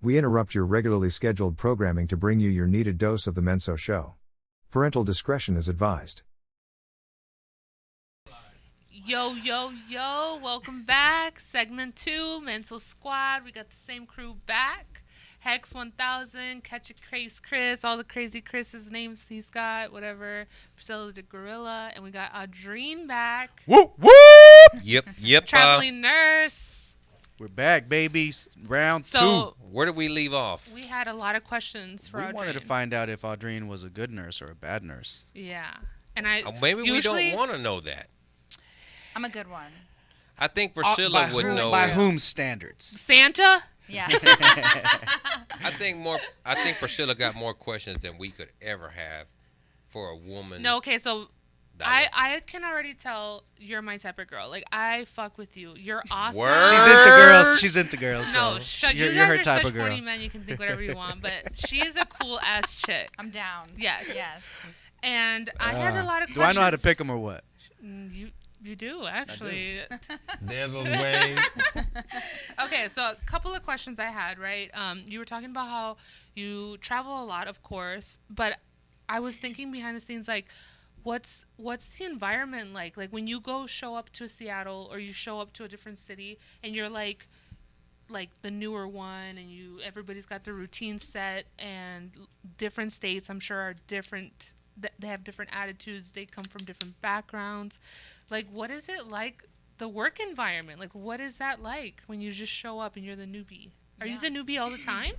We interrupt your regularly scheduled programming to bring you your needed dose of the Menso Show. Parental discretion is advised. Yo, welcome back. Segment 2, Mental Squad. We got the same crew back. Hex 1000, Catch a Craze Chris, all the crazy Chris's names he's got, whatever. Priscilla the Gorilla, and we got Audriene back. Whoop, whoop! Yep. Traveling nurse. We're back, baby. Round So, two. Where did we leave off? We had a lot of questions for Audriene. We wanted to find out if Audriene was a good nurse or a bad nurse. Yeah. And I Maybe we usually don't want to know that. I'm a good one. I think Priscilla would know. By whom's standards? Santa? Yeah. I think Priscilla got more questions than we could ever have for a woman. No, okay, so I can already tell you're my type of girl. Like, I fuck with you. You're awesome. Word. She's into girls. No, so you you're guys her are type such of girl. horny men. You can think whatever you want, but she is a cool ass chick. I'm down. Yes. Yes. And I had a lot of questions. Do I know how to pick them or what? You do, actually. Never way. Okay, so a couple of questions I had, right? You were talking about how you travel a lot, of course, but I was thinking behind the scenes, like, what's the environment like? Like, when you show up to Seattle or you show up to a different city and you're like the newer one, and everybody's got their routine set, and different states, I'm sure, are different. They have different attitudes. They come from different backgrounds. Like, what is it like, the work environment? Like, what is that like when you just show up and you're the newbie? Are you the newbie all the time?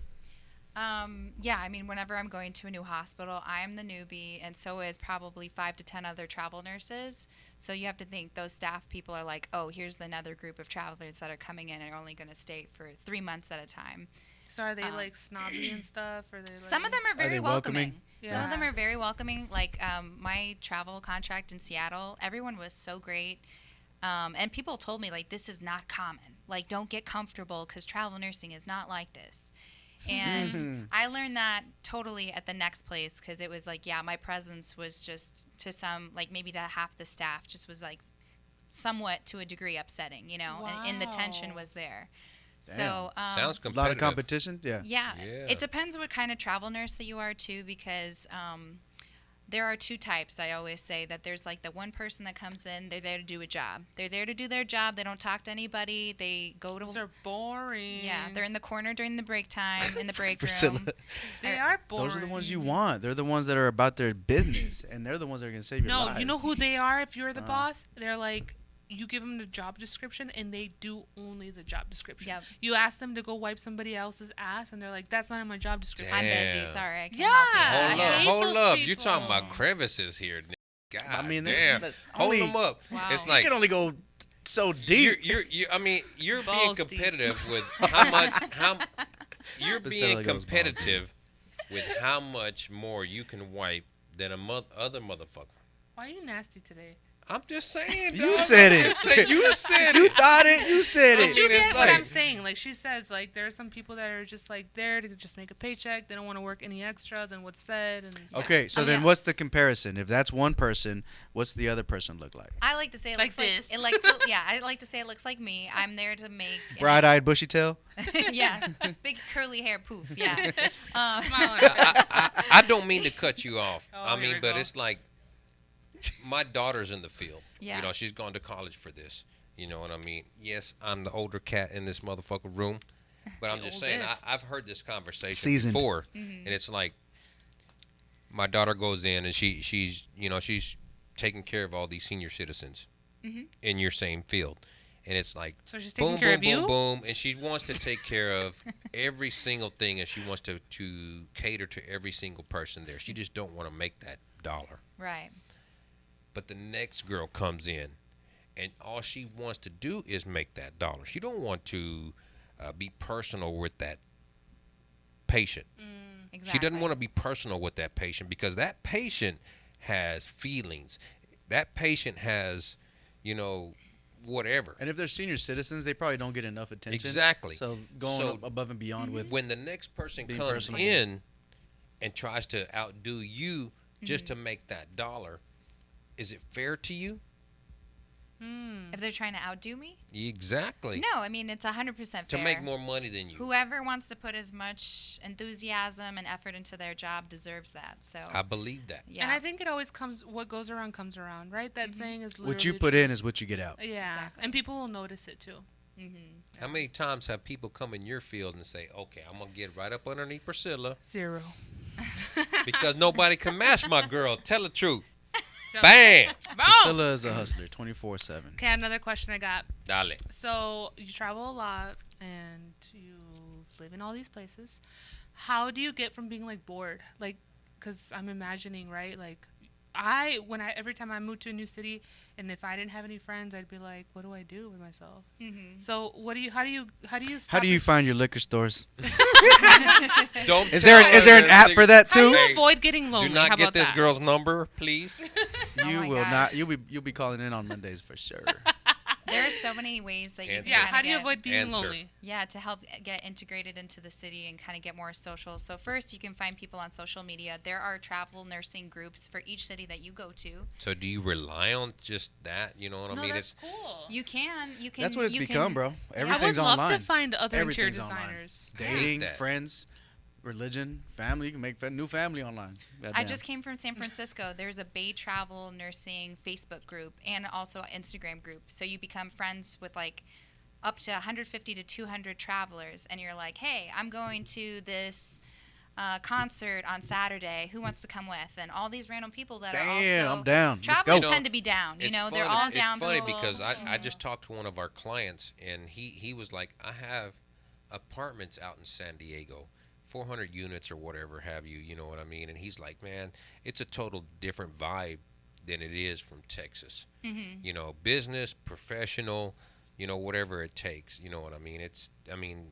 Yeah, I mean, whenever I'm going to a new hospital, I'm the newbie, and so is probably 5 to 10 other travel nurses. So you have to think those staff people are like, oh, here's another group of travelers that are coming in and are only going to stay for 3 months at a time. So are they like snobby and stuff? Or they like... Some of them are very welcoming. Yeah. Some of them are very welcoming. Like my travel contract in Seattle, everyone was so great. And people told me, like, this is not common. Like, don't get comfortable because travel nursing is not like this. And I learned that totally at the next place, because it was like, yeah, my presence was just to some, like maybe to half the staff, just was like somewhat to a degree upsetting, you know, and the tension was there. Damn. So Sounds competitive. A lot of competition? Yeah. Yeah. It depends what kind of travel nurse that you are, too, because there are two types. I always say that there's like the one person that comes in, they're there to do a job. They're there to do their job. They don't talk to anybody. They go to... They're boring. Yeah, they're in the corner during the break time, in the break Priscilla. room. They are boring. Those are the ones you want. They're the ones that are about their business, and they're the ones that are going to save your lives. No, you know who they are if you're the boss? They're like... You give them the job description, and they do only the job description. Yep. You ask them to go wipe somebody else's ass, and they're like, that's not in my job description. I'm busy. Damn. Sorry, I can't Yeah. help you. Hold up. You're people. talking about crevices here. God I mean, damn. there's Hold only- them up. Wow. It's You like can only go so deep. you're being Balls deep. competitive with you're Priscilla being goes balls competitive with how much more you can wipe than other motherfucker. Why are you nasty today? I'm just saying. You dog. said I'm it. just saying, you said You it. thought it. You said But it. You It's get what like- I'm saying. Like, she says, like, there are some people that are just, like, there to just make a paycheck. They don't want to work any extra than what's said. And stuff. Okay, so then yeah. what's the comparison? If that's one person, what's the other person look like? I like to say it Like looks this. I like to say it looks like me. I'm there to make Bright-eyed, bushy tail? yes, big curly hair poof. Yeah. Smile on her face. I don't mean to cut you off. Oh, I here mean, we but go. it's like my daughter's in the field. Yeah. You know, she's gone to college for this. You know what I mean? Yes, I'm the older cat in this motherfucking room. But I'm The just saying, oldest. I've heard this conversation Seasoned. before. And it's like my daughter goes in and she's taking care of all these senior citizens in your same field. And it's like, So she's taking boom, care boom, of boom, you? boom. And she wants to take care of every single thing, and she wants to cater to every single person there. She just don't want to make that dollar. Right. But the next girl comes in, and all she wants to do is make that dollar. She don't want to be personal with that patient. Exactly. She doesn't want to be personal with that patient because that patient has feelings. That patient has, whatever. And if they're senior citizens, they probably don't get enough attention. Exactly. So going up above and beyond with when the next person being comes personable. in and tries to outdo you just to make that dollar, is it fair to you? If they're trying to outdo me? Exactly. No, I mean, it's 100% fair. To make more money than you. Whoever wants to put as much enthusiasm and effort into their job deserves that. So I believe that. yeah. And I think it always what goes around comes around, right? That saying is literally What you put true. in is what you get out. Yeah, Exactly. and people will notice it too. How many times have people come in your field and say, okay, I'm going to get right up underneath Priscilla 0. because nobody can match my girl. Tell the truth. So, Bam! boom! Priscilla is a hustler, 24/7. Okay, another question I got. Dale. So you travel a lot and you live in all these places. How do you get from being like bored? Like, cause I'm imagining, right? Like, every time I moved to a new city, and if I didn't have any friends, I'd be like, what do I do with myself? So how do you How do you find your liquor stores? Don't Is there an app for that How do too? you avoid getting lonely? Do How not get about this that? girl's number, please. Oh You my will gosh. not. You'll be calling in on Mondays for sure. There are so many ways that you Answer. can Yeah, kinda how do you get- avoid being Answer. lonely? Yeah, to help get integrated into the city and kind of get more social. So first, you can find people on social media. There are travel nursing groups for each city that you go to. So do you rely on just that? You know what I No, mean? that's It's cool. You can. That's what it's you become, can- bro. I Everything's would love online. to find other interior Everything's online. designers. Dating, that. friends, religion, family. You can make new family online. I Goddamn. just came from San Francisco. There's a Bay Travel Nursing Facebook group and also an Instagram group. So you become friends with like up to 150 to 200 travelers, and you're like, hey, I'm going to this concert on Saturday. Who wants to come with? And all these random people that are Damn, also I'm down. Let's travelers go. tend to be down. You It's know, they're funny- all down. It's funny people, because I you know. just talked to one of our clients, and he was like, I have apartments out in San Diego, 400 units or whatever have you, you know what I mean? And he's like, man, it's a total different vibe than it is from Texas. You know, business, professional, you know, whatever it takes, you know what I mean?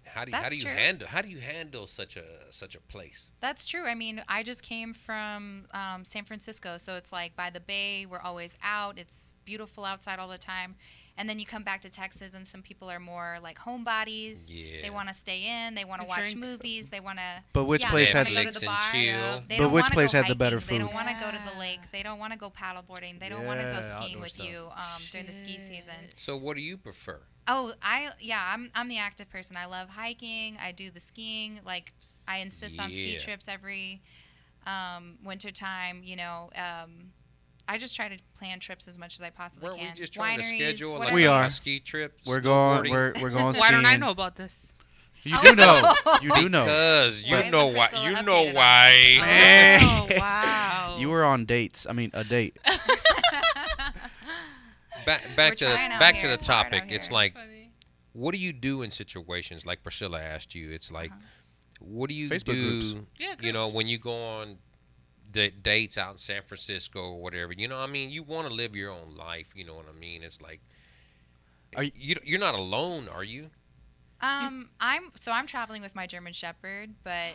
How do That's you true. handle such a place? That's true. I mean, I just came from San Francisco, so it's like by the bay, we're always out. It's beautiful outside all the time. And then you come back to Texas, and some people are more like homebodies. Yeah. They want to stay in. They want to To watch drink. movies. They want to. But which place they had- wanna go to the Netflix and bar. chill. They But don't which wanna place go had the better hiking. They don't food? want to go to the Yeah. lake. They don't want to go paddleboarding. They don't want to go Yeah, skiing outdoor with stuff. you during the ski season. So what do you prefer? Oh, I'm the active person. I love hiking. I do the skiing. Like I insist on ski Yeah. trips every winter time. You know, I just try to plan trips as much as I possibly Weren't can. we just trying to Wineries, schedule like whatever. We are. a ski trip? We're going. snowboarding? We're going Why skiing. don't I know about this? You do know. You do know. Because you Why isn't know why. Priscilla You updated know on why. Man. Oh, wow. You were on dates. I mean, a date. Back We're to trying out back here. to the It's hard topic. out It's here. like, Funny. what do you do in situations like Priscilla asked you? It's like, what do you Facebook do? groups. Yeah, You know, groups. when you go on dates out in San Francisco or whatever. You know, I mean, you want to live your own life. You know what I mean? It's like, Are you're not alone, are you? I'm traveling with my German Shepherd, but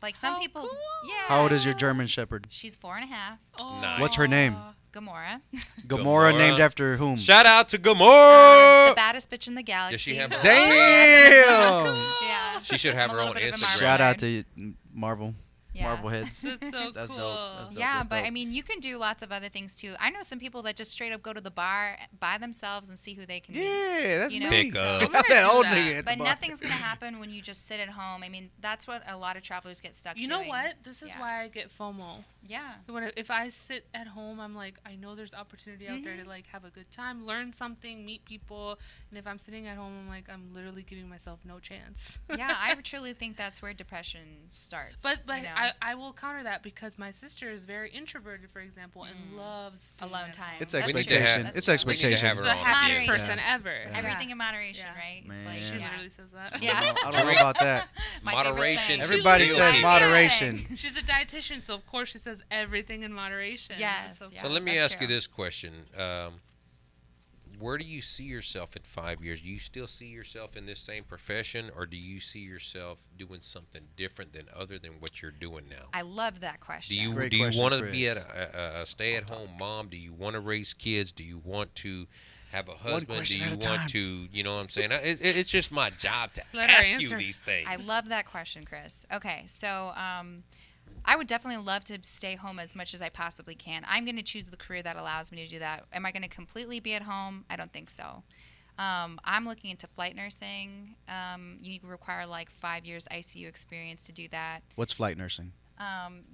like some How people, cool. yeah. How old is your German Shepherd? She's 4.5. Oh. Nice. What's her name? Gamora. Gamora, Gamora. named after whom? Shout out to The Gamora. baddest bitch in the galaxy. Does she have her own? Damn. Yeah. She should have I'm her a own little bit of a Instagram. Shout out nerd. to Marvel. Yeah. Marvel heads. That's so That's cool. dope. That's dope. Yeah, That's but dope. I mean, you can do lots of other things too. I know some people that just straight up go to the bar by themselves and see who they can meet. Yeah, that's You know, me. Pick so- up. I'm gonna that do old that. nigga at the But bar. nothing's gonna happen when you just sit at home. I mean, that's what a lot of travelers get stuck You doing. know what? This is Yeah. why I get FOMO. Yeah. If I sit at home, I'm like, I know there's opportunity out there to like have a good time, learn something, meet people. And if I'm sitting at home, I'm like, I'm literally giving myself no chance. Yeah, I truly think that's where depression starts. But you know? I will counter that because my sister is very introverted, for example, and loves being alone at time. home. It's That's expectation. true. It's That's true. We need to expectation. have She's her the on. happiest Moderation. person ever. Everything in moderation, Yeah. right? Man. It's like, She yeah. literally says that. Yeah. I don't know about that. My favorite Moderation. saying. Everybody She says literally moderation. She's a dietitian, so of course she says everything in moderation. Yes, It's so yeah. So let me that's ask you true. this question. Where do you see yourself in 5 years? Do you still see yourself in this same profession, or do you see yourself doing something different than other than what you're doing now? I love that question. Do you Great do you question, want to Chris. be a stay-at-home mom? Do you want to raise kids? Do you want to have a husband? Do question you at a want time. to, you know what I'm saying? It's just my job to Let her ask you answer. these things. I love that question, Chris. Okay, so I would definitely love to stay home as much as I possibly can. I'm going to choose the career that allows me to do that. Am I going to completely be at home? I don't think so. I'm looking into flight nursing. You require like 5 years ICU experience to do that. What's flight nursing?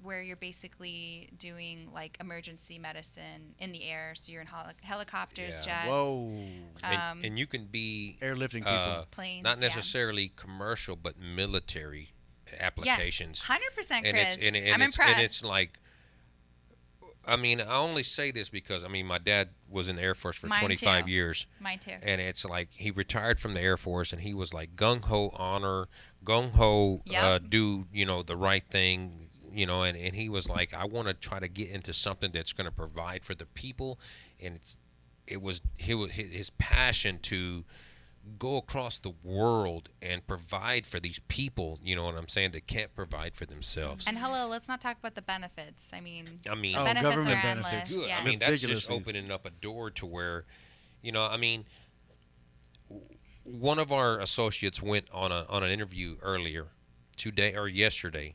Where you're basically doing like emergency medicine in the air. So you're in helicopters, Yeah. jets, Whoa. And you can be Airlifting people. planes. not yeah. necessarily commercial, but military applications. Yes, 100%, Chris. And I'm it's, impressed. and it's like, I mean, I only say this because I mean, my dad was in the Air Force for Mine 25 too. years, Mine too. and it's like he retired from the Air Force, and he was like gung ho honor, gung ho Yep. do the right thing, and he was like, I want to try to get into something that's going to provide for the people, and it was his passion to go across the world and provide for these people, you know what I'm saying, that can't provide for themselves. And hello, let's not talk about the benefits. I mean, I mean, the Oh, benefits government are endless. benefits. good. Yes. I mean, that's just Ridiculously. opening up a door to where, I mean, one of our associates went on an interview earlier today or yesterday,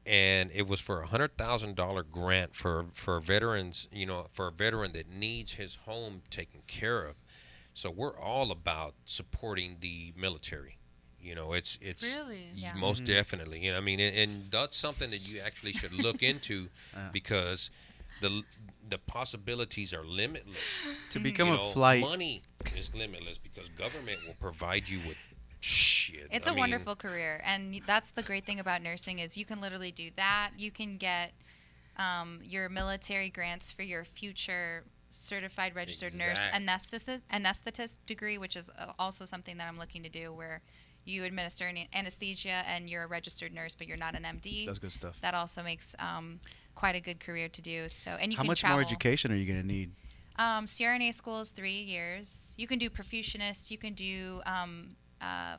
and it was for $100,000 grant for veterans, for a veteran that needs his home taken care of. So we're all about supporting the military. It's Really? Yeah. most definitely. I mean, and that's something that you actually should look into because the possibilities are limitless. To become You a know, flight. money is limitless because government will provide you with shit. It's I a mean, wonderful career, and that's the great thing about nursing is you can literally do that. You can get your military grants for your future certified registered nurse anesthetist degree, which is also something that I'm looking to do, where you administer anesthesia and you're a registered nurse, but you're not an MD. That's good stuff. That also makes quite a good career to do. So, and you How can much travel. more education are you going to need? CRNA school is 3 years. You can do perfusionist. You can do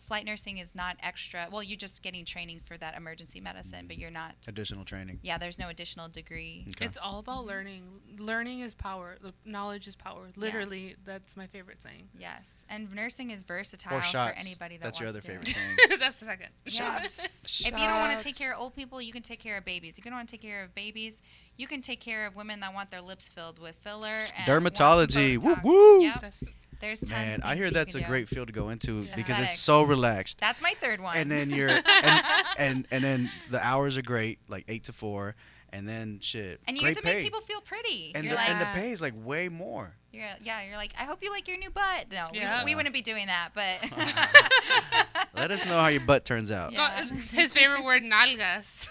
flight nursing is not extra. Well, you're just getting training for that emergency medicine, but you're not. Additional training. Yeah, there's no additional degree. Okay. It's all about learning. Learning is power. Knowledge is power. Literally, that's my favorite saying. Yes, and nursing is versatile Or for anybody anybody that That's your other wants to. favorite saying. That's the second. Yes. If you don't want to take care of old people, you can take care of babies. If you don't want to take care of babies, you can take care of women that want their lips filled with filler and Dermatology. want some Woo Botox. woo. Yep. That's There's tons Man, of I things hear you that's can a do. great field to go into because Aesthetics. it's so relaxed. That's my third one. And then and then the hours are great, like 8 to 4, and then shit. And you great get to pay. make people feel pretty. And you're the, like, and the pay is like way more. you're like, I hope you like your new butt. No, Yeah. we wouldn't be doing that, but Let us know how your butt turns out. Yeah. His favorite word, nalgas.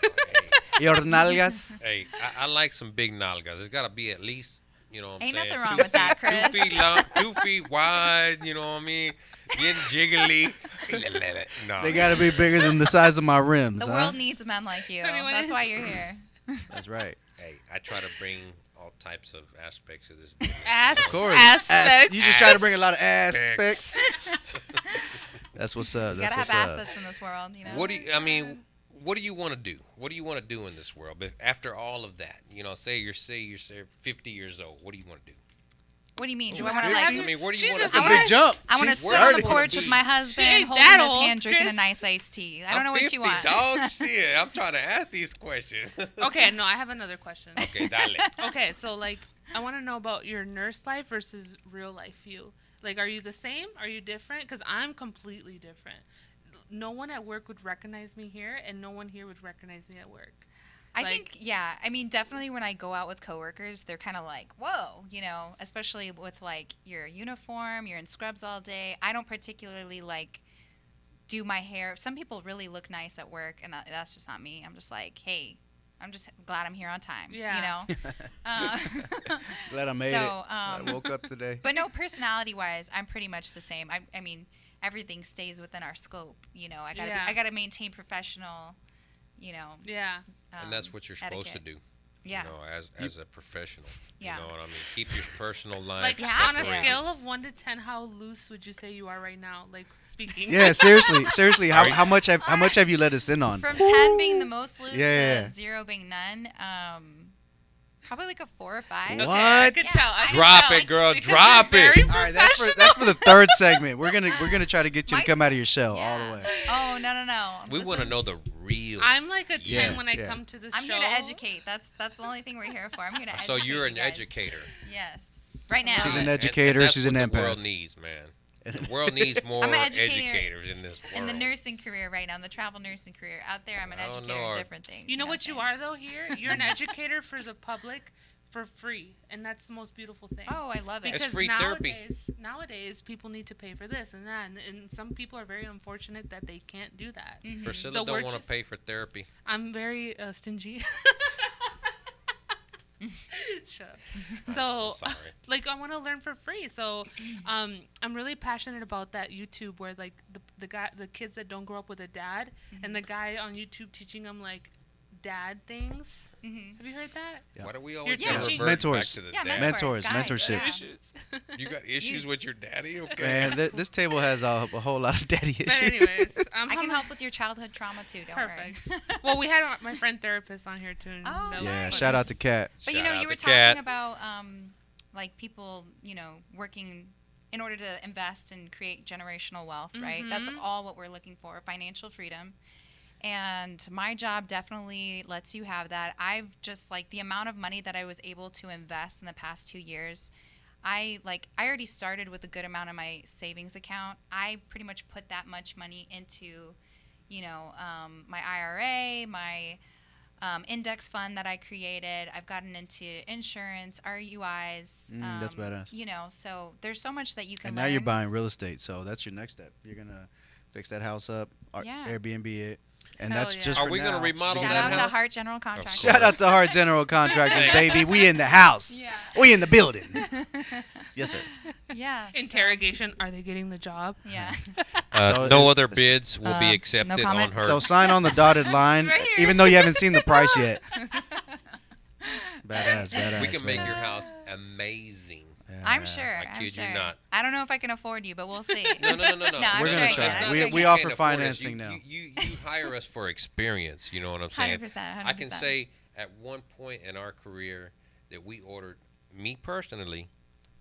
Your nalgas. Hey, I like some big nalgas. It's got to be at least, you know what I'm Ain't saying? nothing wrong with that, Chris. 2 feet long, 2 feet wide, you know what I mean? Getting jiggly. No. They got to be bigger than the size of my rims, the huh? world needs men like you. 21 That's why inch. you're here. That's right. Hey, I try to bring all types of aspects of this. Ass, Of course. aspects. You just try to bring a lot of aspects. That's what's up. You That's gotta have what's up. assets in this world, you know. What do you want to do? What do you want to do in this world? But after all of that, say you're 50 years old. What do you want to do? What do you mean? Do Ooh, I want to I like? I mean, what do you want Jesus, That's to a I do? wanna- big jump. I want to She's sit on the 30. porch with my She husband, ain't holding that his old, hand, drinking a Chris. nice iced tea. I don't know I'm what you 50, want. dog. Shit, I'm trying to ask these questions. Okay, no, I have another question. Okay, dale. Okay, so like, I want to know about your nurse life versus real life you. Like, are you the same? Are you different? Because I'm completely different. No one at work would recognize me here, and no one here would recognize me at work. I Like- think, yeah. I mean, definitely when I go out with coworkers, they're kind of like, whoa, especially with like your uniform, you're in scrubs all day. I don't particularly like do my hair. Some people really look nice at work, and that's just not me. I'm just like, hey, I'm just glad I'm here on time. Yeah. Glad I made So, it. I woke up today. But no, personality-wise, I'm pretty much the same. I mean, everything stays within our scope. Yeah. I gotta maintain professional. Yeah. And that's what you're supposed to etiquette. do. Yeah. As a professional. Yeah. You know what I mean? Keep your personal life Like, Yeah, on a separated. scale of 1 to 10, how loose would you say you are right now? Like, speaking. Yeah, seriously. How much have you let us in on? From 10 being the most loose Yeah. to 0 being none. Probably like a 4 or 5. Okay, I What? could tell. I could Drop tell, it, girl, because drop you're it. very All right, that's professional. for the third segment. We're gonna try to get you to My- come out of your shell all the Yeah. way. Oh, no. We This want to is- know the real. I'm like a 10 Yeah, when I yeah. come to the I'm show. here to educate. That's the only thing we're here for. I'm here to educate. So you're an you guys. educator. Yes. Right now. She's an And educator. that's She's what an the world empath. needs, man. The world needs more I'm an educator educators in this world. in the nursing career right now, in the travel nursing career. Out there, I'm an I don't educator know, of or- different things. You know what you what I'm are though here? You're an educator for the public for free, and that's the most beautiful thing. saying? Oh, I love it. Because free therapy. nowadays people need to pay for this and that, and some people are very unfortunate that they can't do that. Priscilla So we're don't want to just- pay for therapy. I'm very stingy. Shut up. So, Sorry. like, I want to learn for free. So, I'm really passionate about that YouTube where like the kids that don't grow up with a dad, and the guy on YouTube teaching them like dad things. Have you heard that? Yeah. Why do we always You're gotta teaching- revert Mentors. back to the Yeah, dad? Mentors, guides, mentorship. yeah. Issues. You got issues with your daddy? Okay. Man, this table has a whole lot of daddy But issues. anyways, I can help with your childhood trauma too. Don't Perfect. worry. Well, we had my friend therapist on here too. and Oh, that was Yeah, fun. shout out to Kat. But Shout out you were to talking Kat. about like people, working in order to invest and create generational wealth, right? That's all what we're looking for, financial freedom. And my job definitely lets you have that. I've just like the amount of money that I was able to invest in the past 2 years. I already started with a good amount of my savings account. I pretty much put that much money into, my IRA, my index fund that I created. I've gotten into insurance, RUIs. That's badass. So there's so much that you can And learn. now you're buying real estate, so that's your next step. You're gonna fix that house up, Yeah. Airbnb it, and Hell that's yeah. just Are for we gonna now. remodel Shout that out to house? Heart General Contractors. Shout out to Hard General Contractors, baby. We in the house. Yeah. We in the building. Yes, sir. Yeah. Interrogation: are they getting the job? Yeah. So No it- other bids will be accepted on comment. her. So sign on the dotted line, Right here. even though you haven't seen the price yet. Badass. we can make man. your house amazing. I'm sure. I I'm kid you sure. not. I don't know if I can afford you, but we'll see. No. No, I'm We're sure gonna you try. can. We- I'm sure we you offer can. Can't afford us. financing now. You hire us for experience. You know what I'm saying? 100%. I can say at one point in our career that we ordered, me personally,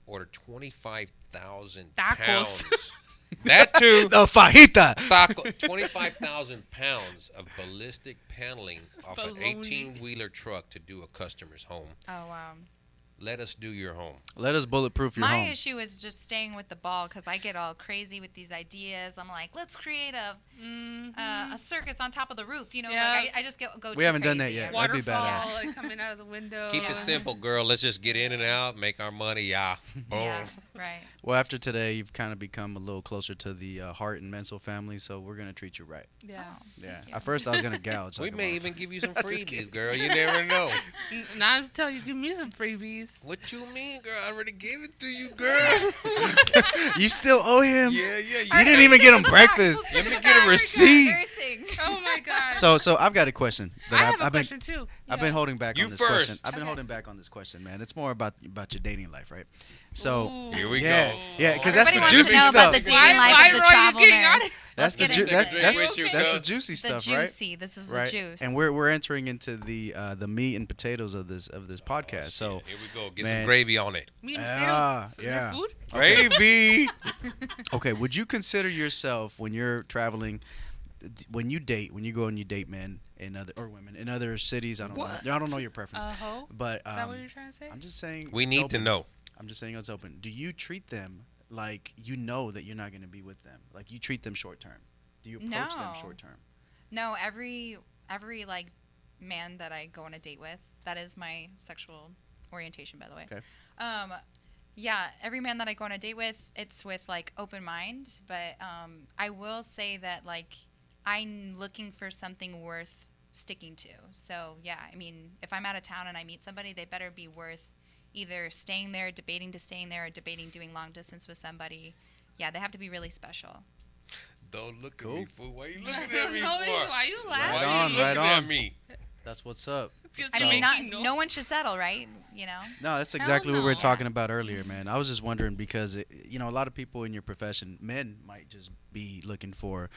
ordered 25,000 Tacos. pounds. That too. The fajita. Taco, 25,000 pounds of ballistic paneling off an Baloney. 18-wheeler truck to do a customer's home. Oh, wow. Let us do your home. Let us bulletproof your My home. issue is just staying with the ball because I get all crazy with these ideas. I'm like, let's create a circus on top of the roof. Yeah. Like I just go We too haven't done that crazy. yet. That'd be Waterfall badass. like coming out of the window. Keep it simple, girl. Let's just get in and out, make our money. Yeah. Boom. Yeah, right. Well, after today, you've kind of become a little closer to the Hart and Menso family, so we're gonna treat you right. Yeah. Yeah. you. At first, I was gonna gouge. We like a may motherfucker. even give you some I'm just freebies, kidding. girl. You never know. Not until you give me some freebies. What you mean, girl? I already gave it to you, girl. You still owe him. Yeah. You didn't even get him breakfast. Let me get a receipt. Oh my god. So I've got a question I that have a I've been question too. I've been holding back You on this first. question. I've been Okay. holding back on this question, man. It's more about your dating life, right? So Ooh. Here we yeah, go. yeah, because that's Everybody the wants juicy to know stuff. about the dating Why- life why of the are you travel getting on nurse. it? That's Let's the get ju- into that's it. that's, With you, that's girl. the juicy the stuff, right? juicy. This is Right. the juice. And we're entering into the meat and potatoes of this podcast. So Here we go. Get man. some gravy on it. Meat and Yeah, potatoes. Is there yeah. food? Gravy. okay, would you consider yourself when you're traveling, when you go and you date men and other or women in other cities? I don't know. I don't know your preference, Ho? but Is that what you're trying to say? I'm just saying We it's need to open. know. I'm just saying it's open. Do you treat them like you know that you're not going to be with them? Like you treat them short term? Do you approach them No. short term? No, every like man that I go on a date with, that is my sexual orientation, by the way. Okay. Yeah, every man that I go on a date with, it's with like open mind. But I will say that like I'm looking for something worth sticking to. So yeah, I mean, if I'm out of town and I meet somebody, they better be worth either staying there, debating to staying there, or debating doing long distance with somebody. Yeah, they have to be really special. Don't look Cool. at me, fool. Why you looking at me No, for? why you laughing? Why on, you looking right at on. me? That's what's up. I mean, no one should settle, right? You know. No, that's exactly what we were no. talking about earlier, man. I was just wondering because a lot of people in your profession, men might just be looking for,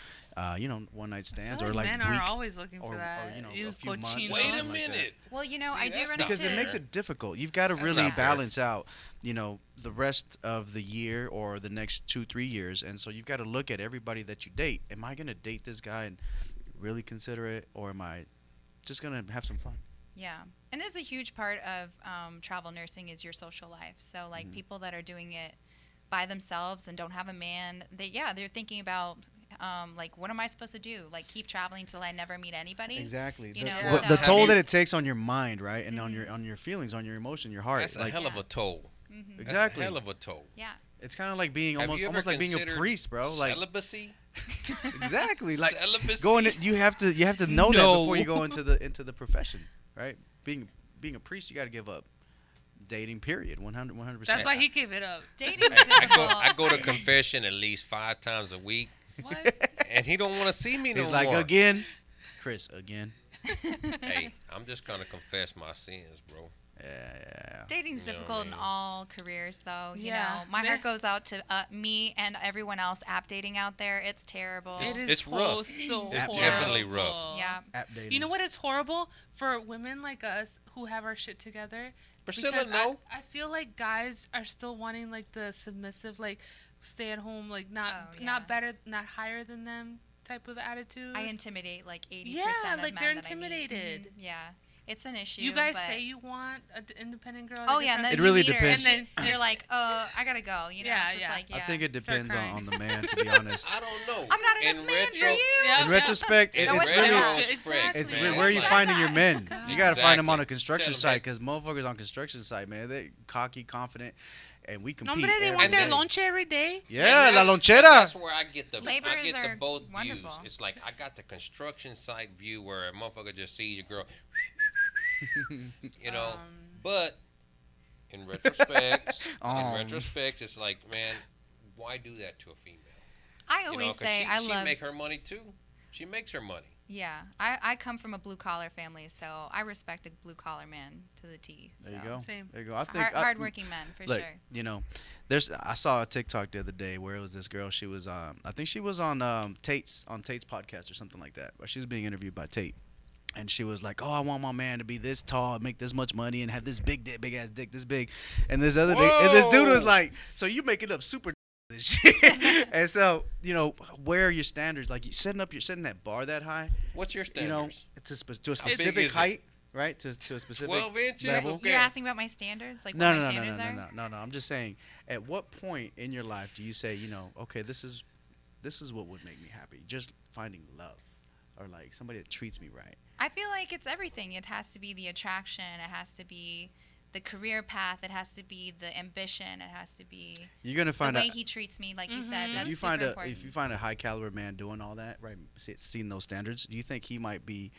one night stands or like men week, are always looking for that. a few months. or cochino. Wait a something like that. minute. Well, See, I do that's run not Because into. it makes it difficult. You've got to That's really not fair. balance out, the rest of the year or the next 2-3 years, and so you've got to look at everybody that you date. Am I gonna date this guy and really consider it, or am I just gonna have some fun? Yeah, and it's a huge part of travel nursing is your social life. So like people that are doing it by themselves and don't have a man, they're thinking about like what am I supposed to do? Like keep traveling till I never meet anybody. Exactly. You know, The so toll it that is- it takes on your mind, right, and on your feelings, on your emotion, your heart. That's a like hell of a toll. exactly. That's a hell of a toll. Yeah. It's kind of like being Have you ever almost like being a considered priest, bro. Like celibacy. exactly. Like Celibacy. going. You have to know that No. before you go into the profession, right? Being a priest, you got to give up dating. Period. 100%. That's why he gave it up. Dating Hey, is difficult. I go to confession at least 5 times a week, What? and he don't want to see me no He's like more. again, Chris again. Hey, I'm just gonna confess my sins, bro. Yeah. Dating's You know what difficult I in mean? all careers, though. You Yeah. know, my heart goes out to me and everyone else app dating out there. It's terrible. It is It's rough. So It's horrible. definitely rough. Yeah. App dating. You know what? It's horrible for women like us who have our shit together. Priscilla, because no. I feel like guys are still wanting like the submissive, like stay at home, like Oh, yeah. not better, not higher than them type of attitude. I intimidate like 80% Yeah, of like men they're that I meet. intimidated. Yeah. It's an issue. You guys but- say you want an independent girl. Oh that yeah, just and then It you really meet her, depends. and then you're like, I gotta go. You know, Yeah, it's just yeah. like, yeah. I think it Start depends crying. on the man, to be honest. I don't know. I'm not in enough man retro, for you. Yeah, In retrospect, In it's really- Exactly. It's man. where are you Like finding that. your men? You gotta find them on a Exactly. construction Tell 'em, site hey. because motherfuckers on construction site, man, they cocky, confident, and we compete. Hombre, they every want their day. lonche every day. Yeah, And la that's- lonchera. That's where I get the Laborers are both wonderful. views. It's like I got the construction site view where a motherfucker just sees your girl, But in retrospect, it's like, man, why do that to a female? I You know, always 'cause say she, I she love. make her money too. She makes her money. Yeah, I come from a blue collar family, so I respect a blue collar man to the T. So. There you go. Same. There you go. I think Hardworking men for look, sure. I saw a TikTok the other day where it was this girl. She was I think she was on Tate's podcast or something like that. But she was being interviewed by Tate. And she was like, "Oh, I want my man to be this tall, make this much money, and have this big ass dick, this big." And this other big, and this dude was like, "So you make it up super and shit." And so, where are your standards? Like, you're setting that bar that high, What's your standards? to a How big specific is it? height, right? To a specific 12 inches? level. Okay. You're asking about my standards, like No, what no, my no, no, standards no, are. no, no, no. I'm just saying, at what point in your life do you say, okay, this is what would make me happy? Just finding love, or like somebody that treats me right. I feel like it's everything. It has to be the attraction. It has to be the career path. It has to be the ambition. It has to be You're gonna the find way out he treats me, like you said. Mhm. That's if you super find important. if you find a high caliber man doing all that, right, seeing those standards, do you think he might be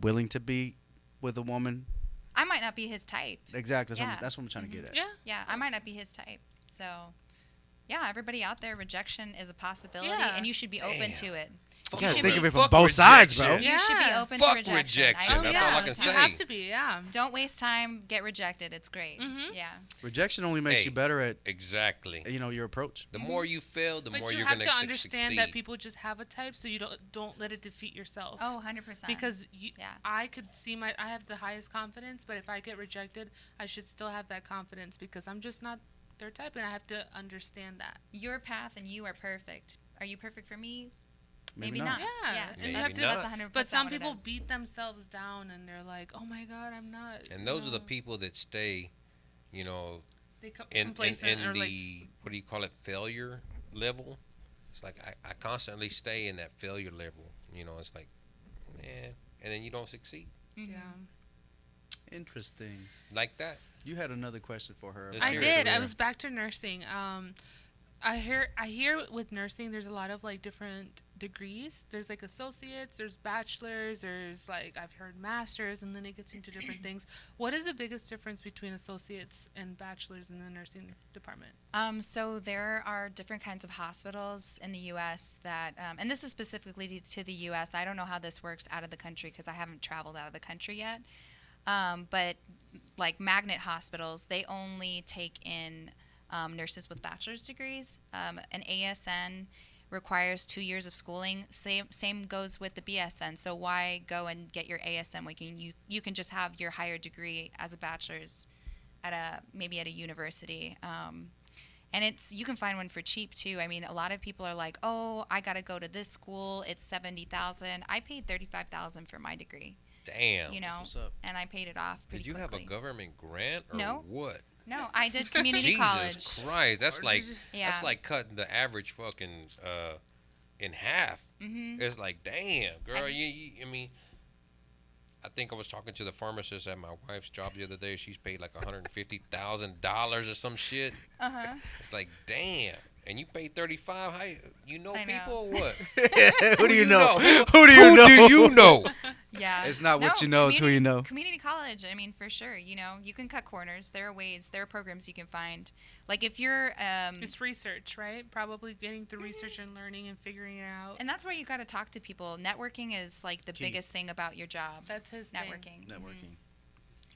willing to be with a woman? I might not be his type. Exactly. Yeah. That's what I'm trying to get at. Yeah. Yeah, I might not be his type. So, yeah, everybody out there, rejection is a possibility, Yeah. and you should be open to it. You You gotta should think be- of it from Fuck both sides, bro. rejection. You should be Yeah. open Fuck to rejection. rejection. I say That's that all I all can the say. You time. have to be, yeah. Don't waste time. Get rejected. It's great. Mhm. Yeah. Rejection only makes Hey. you better at Exactly. your approach. The more you fail, the But more you you're have gonna to understand succeed. that people just have a type, so you don't let it defeat yourself. Oh, 100%. Because Yeah. I could see I have the highest confidence, but if I get rejected, I should still have that confidence because I'm just not their type, and I have to understand that. Your path and you are perfect. Are you perfect for me? Maybe Maybe not. not. Yeah, and Maybe you have to. not. That's 100%. But some what it people is. beat themselves down, and they're like, "Oh my God, I'm not." And those are the no." people that stay, They in complacent or the what do you call it, failure level. It's like I constantly stay in that failure level. It's like, and then you don't succeed yeah. Interesting. like that. You had another question for her. Let's about I hear her it. did. I career. was back to nursing. I hear with nursing, there's a lot of like different degrees. There's like associates, there's bachelors, there's like I've heard masters, and then it gets into different things. What is the biggest difference between associates and bachelors in the nursing department? So there are different kinds of hospitals in the U.S. that, and this is specifically to the U.S. I don't know how this works out of the country because I haven't traveled out of the country yet. But like magnet hospitals, they only take in nurses with bachelor's degrees. An ASN requires 2 years of schooling. Same goes with the BSN. So why go and get your ASN when you can just have your higher degree as a bachelor's at maybe at a university. And you can find one for cheap too. I mean, a lot of people are like, oh, I got to go to this school. It's $70,000. I paid $35,000 for my degree. Damn. You know, That's what's up. and I paid it off pretty Did you quickly. have a government grant or No. what? No, I did community college. Jesus Christ, that's like Yeah. that's like cutting the average fucking in half. Mm-hmm. It's like, damn, girl, I mean, I think I was talking to the pharmacist at my wife's job the other day. She's paid like $150,000 or some shit. It's like, damn. And you paid 35. How you know I know. people or what? Who do you know? Who do you know? Yeah. It's not what you know, it's who you know. Community college, I mean, for sure. You know, you can cut corners. There are ways, there are programs you can find. Like if you're, It's research, right? Probably getting through research and learning and figuring it out. and that's why you got to talk to people. Networking is like the Key. biggest thing about your job. That's his thing. Networking.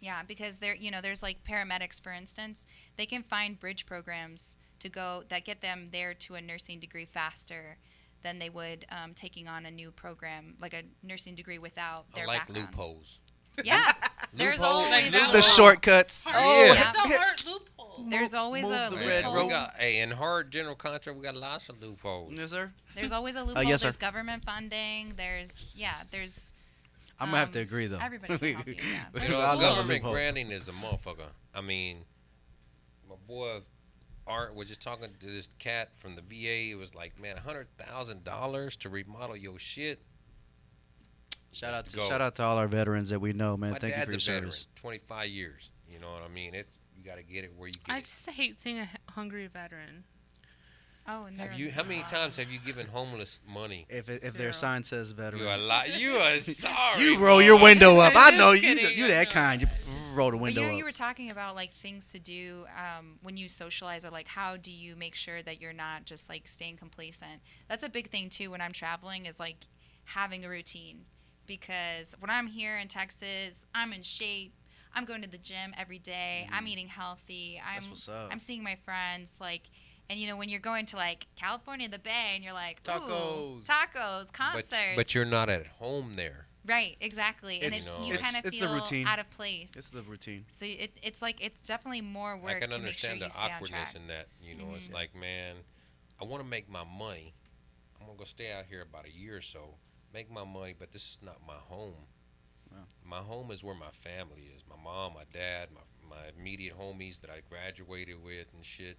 Yeah, because there's like paramedics, for instance. They can find bridge programs to go that get them there to a nursing degree faster than they would taking on a new program, like a nursing degree without their I like background. loopholes. Yeah, there's Loopholes? always Like a The Oh. shortcuts. Oh, Yeah. it's a hard loophole. There's always Move a the red loophole. rope. We got in hard general contract. We got lots of loopholes. Yes, sir. There's always a loophole. yes, sir. There's government funding. There's I'm gonna have to agree though. everybody can help you, yeah. Because You know, I love a government loophole. granting is a motherfucker. I mean, my boy Art was just talking to this cat from the VA. It was like, man, $100,000 to remodel your shit. Shout Let's go. out to all our veterans that we know, man. My Thank you dad's for your a veteran, service. 25 years. You know what I mean? It's you got to get it where you get I it. just hate seeing a hungry veteran. Oh, and Have they're- you? How many times have you given homeless money? If their Zero. sign says veteran, You are You are sorry. you roll your window up. I I'm know just you. kidding, You I that know. kind. You roll the But window you know, up. you were talking about like things to do when you socialize, or like how do you make sure that you're not just like staying complacent. That's a big thing too when I'm traveling, is like having a routine. Because when I'm here in Texas, I'm in shape. I'm going to the gym every day. I'm eating healthy. That's what's up. I'm seeing my friends. Like, and you know, when you're going to like California, the Bay, and you're like, Tacos. ooh, tacos, concerts. But you're not at home there. Right, exactly. And It's- you it's- kind of it's the feel routine. out of place. It's the routine. So it's like it's definitely more work I can to make sure understand you the stay on awkwardness track. in that. You know, it's like, man, I want to make my money. I'm gonna go stay out here about a year or so, make my money, but this is not my home. Wow. My home is where my family is. My mom, my dad, my immediate homies that I graduated with and shit.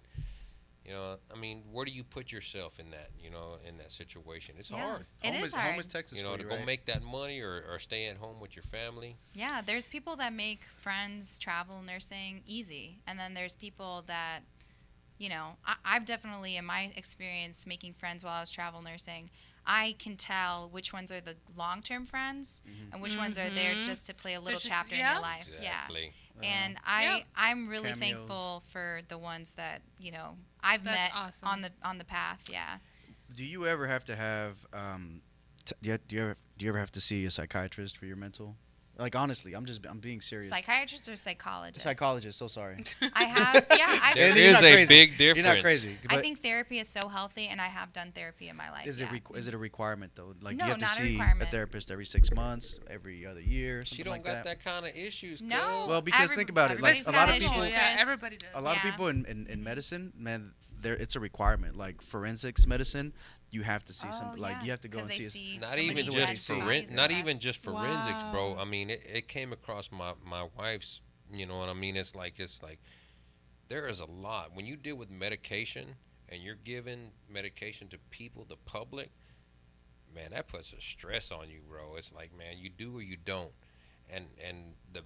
You know, I mean, where do you put yourself in that? You know, in that situation, it's Yeah. hard. It home is hard. Home is Texas You know, for to you, go right? make that money or stay at home with your family. Yeah, there's people that make friends travel nursing easy, and then there's people that, you know, I've definitely, in my experience making friends while I was travel nursing, I can tell which ones are the long-term friends and which ones are there just to play a little just- chapter in yeah. your life. Exactly. Yeah. And Yeah. I'm really Cameos. thankful for the ones that, you know, I've That's met awesome. on the path. Yeah. Do you ever have to have do you ever have to see a psychiatrist for your mental? Like honestly, I'm being serious. Psychiatrist or psychologist? Psychologist. So sorry. I have, yeah. I've There And done- you're is not a crazy. big difference. You're not crazy. I But think therapy is so healthy, and I have done therapy in my life. is yeah. it a requirement though? Like No, you have to not a see a requirement. therapist every 6 months, every other year, something She don't like got that kind of issues. No. cuz. Well, because think about it, like everybody's a got lot of issues, people, yeah, Chris. everybody does. a lot of Yeah. people in medicine, man, it's a requirement. Like forensics medicine, you have to see some. Oh, Like yeah, you have to go 'cause and they see. see Not somebody even who's who had had just disease disease not and even just forensics, bro. Wow. I mean, it came across my wife's. You know what I mean? It's like there is a lot when you deal with medication and you're giving medication to people, the public. Man, that puts a stress on you, bro. It's like, man, you do or you don't, and the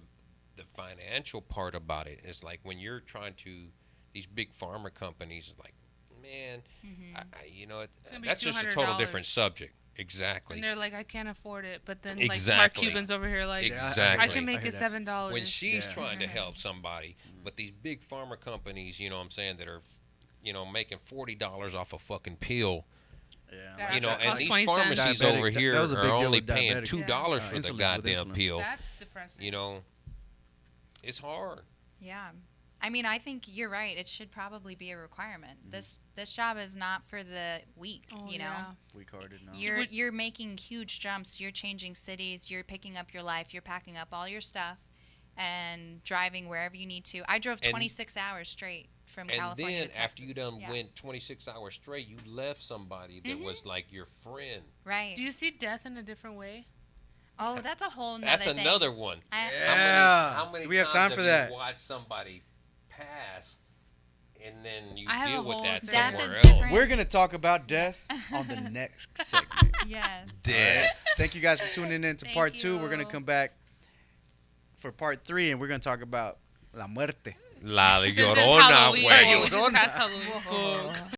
financial part about it is like when you're trying to these big pharma companies, like, man, Mm-hmm. you know, gonna be that's just a total $200. different subject. Exactly. And they're like, I can't afford it. But then, Exactly. like, Mark Cuban's over here, like, Exactly. I can make I hear it that. $7. When she's Yeah. trying to help somebody, but these big pharma companies, you know what I'm saying, that are, you know, making $40 off a fucking pill, Yeah. you know, That and costs these 20 cents. pharmacies Diabetic, over that here was a big are deal only with paying diabetic. $2 for the Insulin with goddamn insulin. pill. That's depressing. You know, it's hard. Yeah. I mean, I think you're right. It should probably be a requirement. This job is not for the weak, Oh, you know. yeah. Weak-hearted. No. You're making huge jumps. You're changing cities. You're picking up your life. You're packing up all your stuff and driving wherever you need to. I drove And- 26 hours straight from And California then to Texas. after you done Yeah. went 26 hours straight, you left somebody that was like your friend. Right. Do you see death in a different way? Oh, that's a whole nother That's thing. another one. Yeah. How many Do we have times time for that? you watch somebody pass and then you I have deal a with whole that thing. Death somewhere is else? different. We're gonna talk about death on the next segment. Yes. Death. Thank you guys for tuning in to Thank part 2. We're gonna you. come back for part 3, and we're gonna talk about la muerte. La Since it's Llorona, Halloween, güey. we just passed Halloween. Fuck.